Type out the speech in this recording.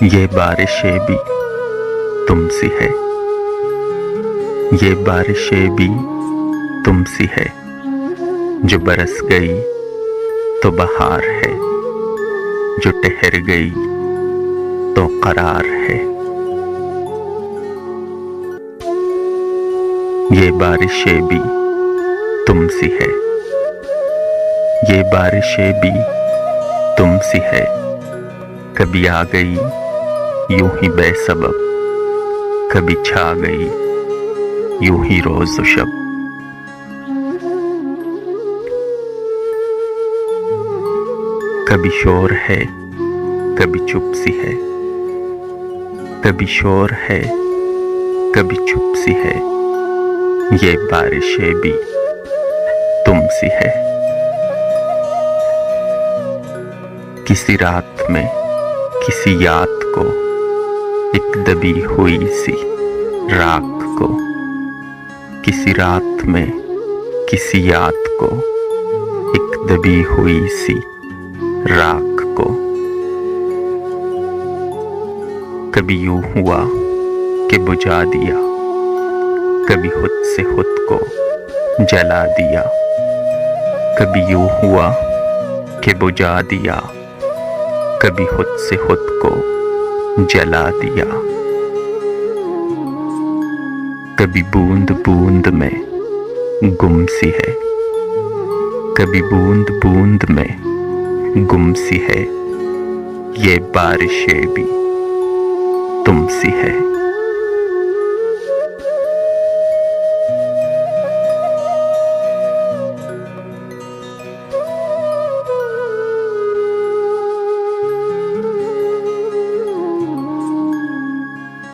ये बारिशें भी तुमसी है, ये बारिशें भी तुमसी है, जो बरस गई तो बहार है, जो ठहर गई तो करार है। ये बारिशें भी तुमसी है, ये बारिशें भी तुमसी है, कभी आ गई यूं ही बेसबब, कभी छा गई यूं ही रोज़ शब। कभी शोर है कभी चुप सी है, कभी शोर है कभी चुप सी है, ये बारिशें भी तुमसी है। किसी रात में किसी याद को, एक दबी हुई सी राख को, किसी रात में किसी याद को, एक दबी हुई सी राख को। कभी यूं हुआ कि बुझा दिया, कभी खुद से खुद को जला दिया, कभी यूं हुआ कि बुझा दिया, कभी खुद से खुद को जला दिया। कभी बूंद बूंद में गुम सी है, कभी बूंद बूंद में गुम सी है, ये बारिशें भी तुमसी है।